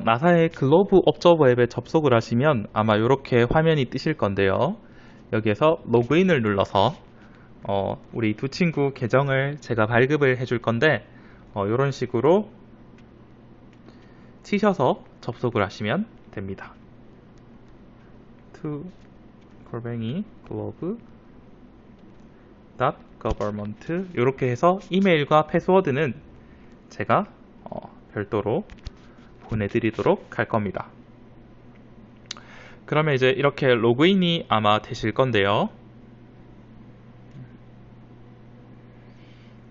나사의 글로브 옵저버 앱에 접속을 하시면 아마 이렇게 화면이 뜨실 건데요. 여기에서 로그인을 눌러서 우리 두 친구 계정을 제가 발급을 해줄 건데 이런 식으로 치셔서 접속을 하시면 됩니다. to glove .government 이렇게 해서 이메일과 패스워드는 제가 별도로 보내드리도록 할 겁니다. 그러면 이제 이렇게 로그인이 아마 되실 건데요.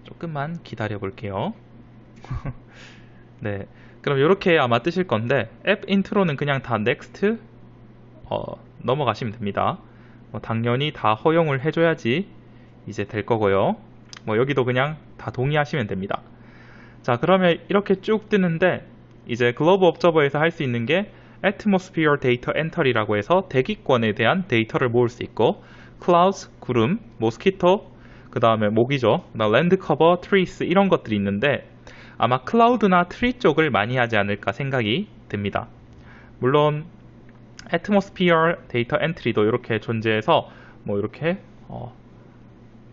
조금만 기다려 볼게요. 네, 그럼 이렇게 아마 뜨실 건데 앱 인트로는 그냥 다 넥스트 넘어가시면 됩니다. 당연히 다 허용을 해줘야지 이제 될 거고요. 여기도 그냥 다 동의하시면 됩니다. 자, 그러면 이렇게 쭉 뜨는데 이제 글로브 옵저버에서 할 수 있는 게 Atmosphere Data Entry라고 해서 대기권에 대한 데이터를 모을 수 있고 Clouds, 구름, Mosquito, 그 다음에 모기죠. Land Cover, Trees 이런 것들이 있는데 아마 클라우드나 트리 쪽을 많이 하지 않을까 생각이 듭니다. 물론 Atmosphere Data Entry도 이렇게 존재해서 이렇게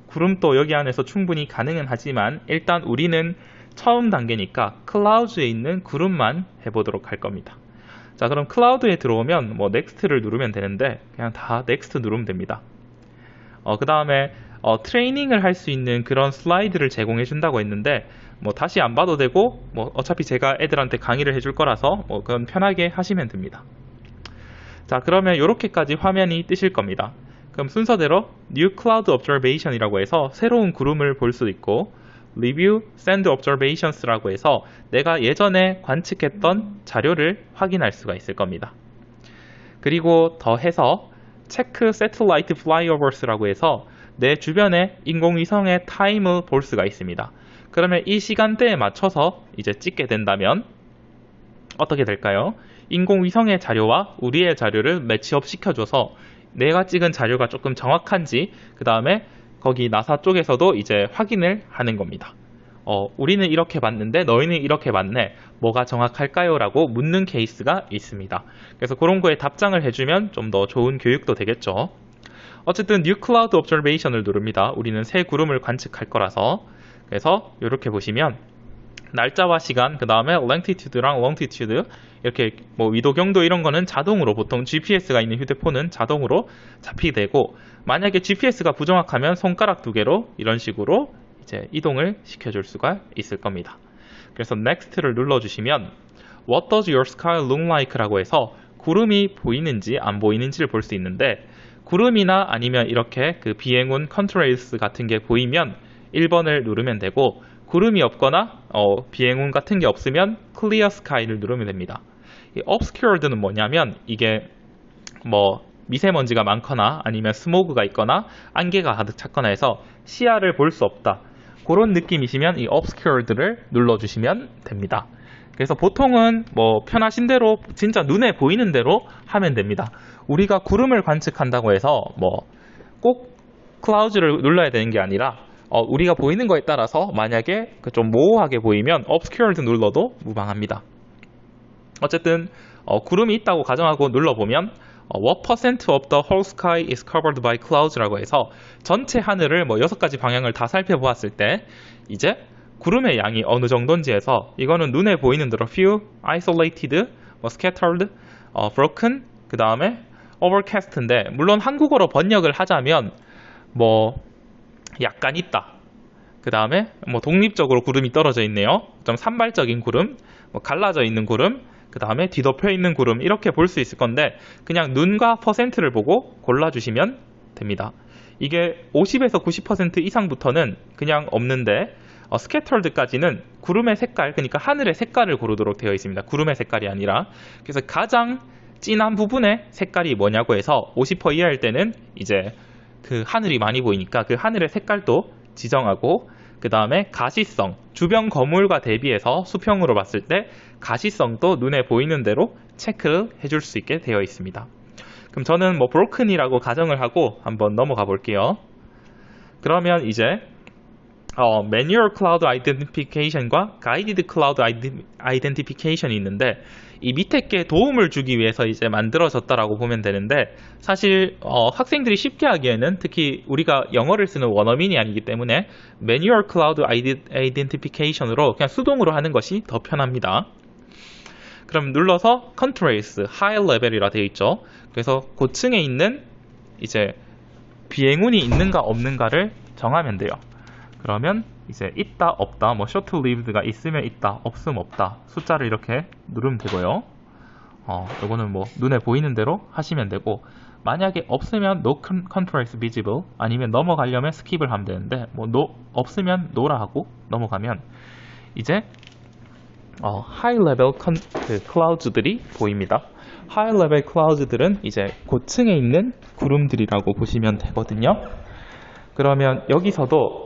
구름도 여기 안에서 충분히 가능은 하지만 일단 우리는 처음 단계니까 클라우드에 있는 구름만 해보도록 할 겁니다. 자, 그럼 클라우드에 들어오면 넥스트를 누르면 되는데 그냥 다 넥스트 누르면 됩니다. 그 다음에 트레이닝을 할 수 있는 그런 슬라이드를 제공해 준다고 했는데 다시 안 봐도 되고 어차피 제가 애들한테 강의를 해줄 거라서 그건 편하게 하시면 됩니다. 자, 그러면 이렇게까지 화면이 뜨실 겁니다. 그럼 순서대로 New Cloud Observation이라고 해서 새로운 구름을 볼 수 있고 Review Send Observations라고 해서 내가 예전에 관측했던 자료를 확인할 수가 있을 겁니다. 그리고 더해서 Check Satellite Flyovers라고 해서 내 주변의 인공위성의 타임을 볼 수가 있습니다. 그러면 이 시간대에 맞춰서 이제 찍게 된다면 어떻게 될까요? 인공위성의 자료와 우리의 자료를 매치업 시켜줘서 내가 찍은 자료가 조금 정확한지 그 다음에 거기 나사 쪽에서도 이제 확인을 하는 겁니다. 우리는 이렇게 봤는데 너희는 이렇게 봤네. 뭐가 정확할까요? 라고 묻는 케이스가 있습니다. 그래서 그런 거에 답장을 해주면 좀 더 좋은 교육도 되겠죠. 어쨌든 New Cloud Observation을 누릅니다. 우리는 새 구름을 관측할 거라서. 그래서 이렇게 보시면 날짜와 시간, 그 다음에 Longitude랑 Longitude 이렇게 위도, 경도 이런 거는 자동으로 보통 GPS가 있는 휴대폰은 자동으로 잡히게 되고 만약에 GPS가 부정확하면 손가락 두 개로 이런 식으로 이제 이동을 시켜줄 수가 있을 겁니다. 그래서 Next를 눌러주시면 What does your sky look like? 라고 해서 구름이 보이는지 안 보이는지를 볼 수 있는데 구름이나 아니면 이렇게 그 비행운 컨트레일스 같은 게 보이면 1번을 누르면 되고 구름이 없거나 비행운 같은 게 없으면 Clear Sky를 누르면 됩니다. 이 Obscured는 뭐냐면 이게 미세먼지가 많거나 아니면 스모그가 있거나 안개가 가득 찼거나 해서 시야를 볼 수 없다. 그런 느낌이시면 이 Obscured를 눌러주시면 됩니다. 그래서 보통은 편하신 대로 진짜 눈에 보이는 대로 하면 됩니다. 우리가 구름을 관측한다고 해서 꼭 Clouds를 눌러야 되는 게 아니라 우리가 보이는 거에 따라서 만약에 좀 모호하게 보이면 Obscured 눌러도 무방합니다. 어쨌든 구름이 있다고 가정하고 눌러보면 What percent of the whole sky is covered by clouds라고 해서 전체 하늘을 6가지 방향을 다 살펴보았을 때 이제 구름의 양이 어느 정도인지 해서 이거는 눈에 보이는 대로 few, isolated, scattered, broken, 그 다음에 overcast인데 물론 한국어로 번역을 하자면 약간 있다. 그 다음에 독립적으로 구름이 떨어져 있네요. 좀 산발적인 구름, 갈라져 있는 구름, 그 다음에 뒤덮여 있는 구름 이렇게 볼 수 있을 건데 그냥 눈과 퍼센트를 보고 골라주시면 됩니다. 이게 50에서 90% 이상부터는 그냥 없는데 스캐터드까지는 구름의 색깔, 그러니까 하늘의 색깔을 고르도록 되어 있습니다. 구름의 색깔이 아니라. 그래서 가장 진한 부분의 색깔이 뭐냐고 해서 50% 이하일 때는 이제 그 하늘이 많이 보이니까 그 하늘의 색깔도 지정하고 그 다음에 가시성, 주변 거물과 대비해서 수평으로 봤을 때 가시성도 눈에 보이는 대로 체크를 해줄 수 있게 되어 있습니다. 그럼 저는 broken이라고 가정을 하고 한번 넘어가 볼게요. 그러면 이제 Manual Cloud Identification과 Guided Cloud Identification이 있는데 이 밑에 게 도움을 주기 위해서 이제 만들어졌다라고 보면 되는데 사실 학생들이 쉽게 하기에는 특히 우리가 영어를 쓰는 원어민이 아니기 때문에 Manual Cloud Identification으로 그냥 수동으로 하는 것이 더 편합니다. 그럼 눌러서 Contrails High Level이라 되어 있죠. 그래서 고층에 있는 이제 비행운이 있는가 없는가를 정하면 돼요. 그러면 이제 있다 없다 뭐 short lived가 있으면 있다 없으면 없다 숫자를 이렇게 누르면 되고요. 요거는 뭐 눈에 보이는 대로 하시면 되고 만약에 없으면 no contrails visible 아니면 넘어가려면 스킵을 하면 되는데 뭐 없으면 no라 하고 넘어가면 이제 high level clouds들이 보입니다. high level clouds들은 이제 고층에 있는 구름들이라고 보시면 되거든요. 그러면 여기서도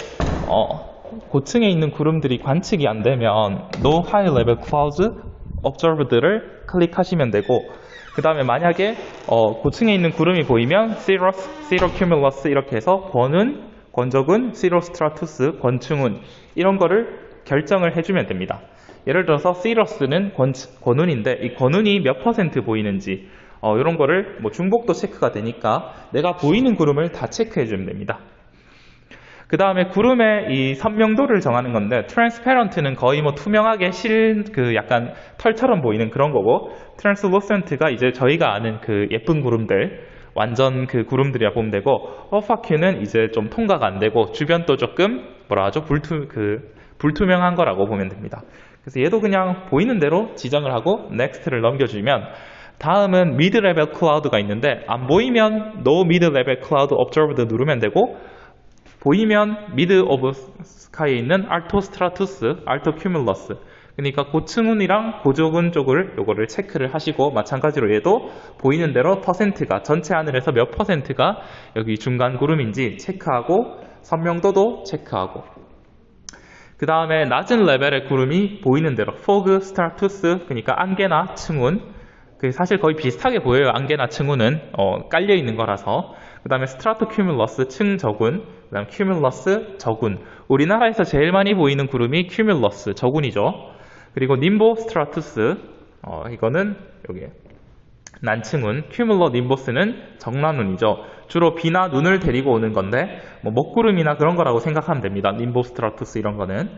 고층에 있는 구름들이 관측이 안 되면 No High Level Clouds Observed를 클릭하시면 되고 그 다음에 만약에 고층에 있는 구름이 보이면 Cirrus Cumulus 이렇게 해서 권적운, Cirrus Stratus, 권충운 이런 거를 결정을 해주면 됩니다. 예를 들어서 Cirrus는 권운인데 이 권운이 몇 퍼센트 보이는지 이런 거를 뭐 중복도 체크가 되니까 내가 보이는 구름을 다 체크해 주면 됩니다. 그 다음에 구름의 이 선명도를 정하는 건데 transparent는 거의 뭐 투명하게 약간 털처럼 보이는 그런 거고 translucent가 이제 저희가 아는 그 예쁜 구름들 완전 그 구름들이라 보면 되고 opaque는 이제 좀 통과가 안 되고 주변도 조금 불투명한 거라고 보면 됩니다. 그래서 얘도 그냥 보이는 대로 지정을 하고 next를 넘겨주면 다음은 mid-level cloud가 있는데 안 보이면 no mid-level cloud observed 누르면 되고 보이면 mid of sky에 있는 altostratus, altocumulus 그러니까 고층운이랑 고적운 쪽을 요거를 체크를 하시고 마찬가지로 얘도 보이는 대로 퍼센트가 전체 하늘에서 몇 퍼센트가 여기 중간 구름인지 체크하고 선명도도 체크하고 그 다음에 낮은 레벨의 구름이 보이는 대로 fog, stratus 그러니까 안개나 층운 사실 거의 비슷하게 보여요. 안개나 층운은 깔려 있는 거라서 그 다음에 스트라토큐뮬러스 층저군 그 다음 큐뮬러스 저군 우리나라에서 제일 많이 보이는 구름이 큐뮬러스 저군이죠. 그리고 님보 스트라투스 이거는 여기 난층운 큐뮬러 님보스는 정난운이죠. 주로 비나 눈을 데리고 오는 건데 뭐 먹구름이나 그런 거라고 생각하면 됩니다. 님보 스트라투스 이런 거는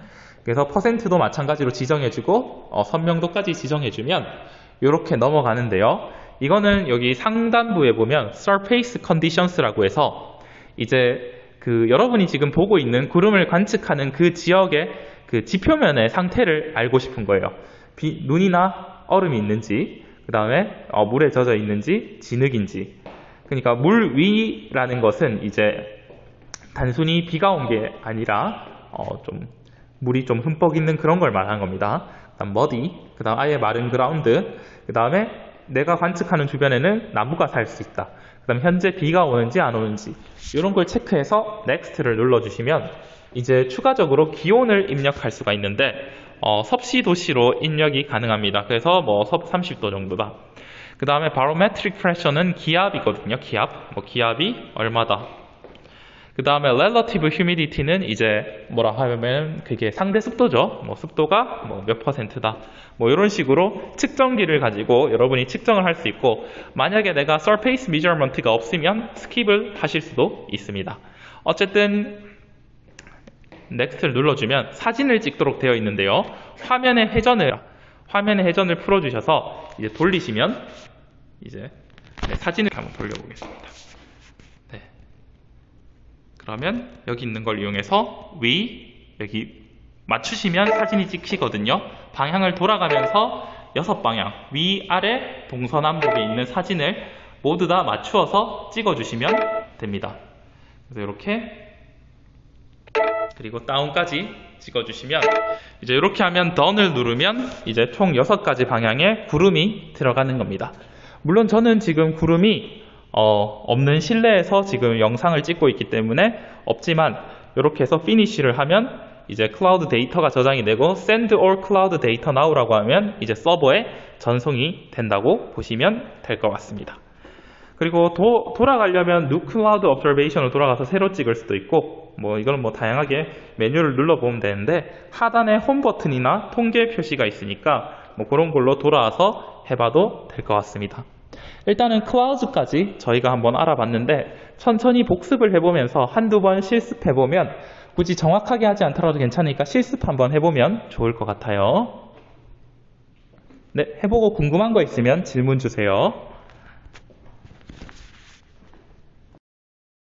그래서 퍼센트도 마찬가지로 지정해주고 선명도까지 지정해주면 이렇게 넘어가는데요. 이거는 여기 상단부에 보면 Surface Conditions라고 해서 이제 여러분이 지금 보고 있는 구름을 관측하는 그 지역의 그 지표면의 상태를 알고 싶은 거예요. 눈이나 얼음이 있는지, 그 다음에 물에 젖어 있는지, 진흙인지. 그러니까 물 위라는 것은 이제 단순히 비가 온 게 아니라 물이 좀 흠뻑 있는 그런 걸 말하는 겁니다. 그다음 muddy, 그다음 아예 마른 그라운드, 그다음에 내가 관측하는 주변에는 나무가 살 수 있다. 그다음 현재 비가 오는지 안 오는지 이런 걸 체크해서 next를 눌러주시면 이제 추가적으로 기온을 입력할 수가 있는데 섭씨 도시로 입력이 가능합니다. 그래서 뭐 섭 30도 정도다. 그 다음에 barometric pressure는 기압이거든요. 기압이 얼마다. 그 다음에 relative humidity는 이제 뭐라 하면 그게 상대 습도죠. 습도가 몇 퍼센트다. 이런 식으로 측정기를 가지고 여러분이 측정을 할 수 있고 만약에 내가 surface measurement가 없으면 스킵을 하실 수도 있습니다. 어쨌든 next를 눌러주면 사진을 찍도록 되어 있는데요. 화면의 회전을 풀어주셔서 이제 돌리시면 이제 사진을 한번 돌려보겠습니다. 그러면 여기 있는 걸 이용해서 여기 맞추시면 사진이 찍히거든요. 방향을 돌아가면서 6방향 위아래 동서남북에 있는 사진을 모두 다 맞추어서 찍어주시면 됩니다. 그래서 이렇게 그리고 다운까지 찍어주시면 이제 이렇게 하면 done을 누르면 이제 총 6가지 방향의 구름이 들어가는 겁니다. 물론 저는 지금 구름이 없는 실내에서 지금 영상을 찍고 있기 때문에 없지만 이렇게 해서 피니쉬를 하면 이제 클라우드 데이터가 저장이 되고 send all cloud data now라고 하면 이제 서버에 전송이 된다고 보시면 될 것 같습니다. 그리고 돌아가려면 New Cloud Observation으로 돌아가서 새로 찍을 수도 있고, 뭐 이거는 뭐 다양하게 메뉴를 눌러보면 되는데, 하단에 홈 버튼이나 통계 표시가 있으니까 뭐 그런 걸로 돌아와서 해봐도 될 것 같습니다. 일단은 클라우즈까지 저희가 한번 알아봤는데, 천천히 복습을 해보면서 한두 번 실습해보면, 굳이 정확하게 하지 않더라도 괜찮으니까 실습 한번 해보면 좋을 것 같아요. 네, 해보고 궁금한 거 있으면 질문 주세요.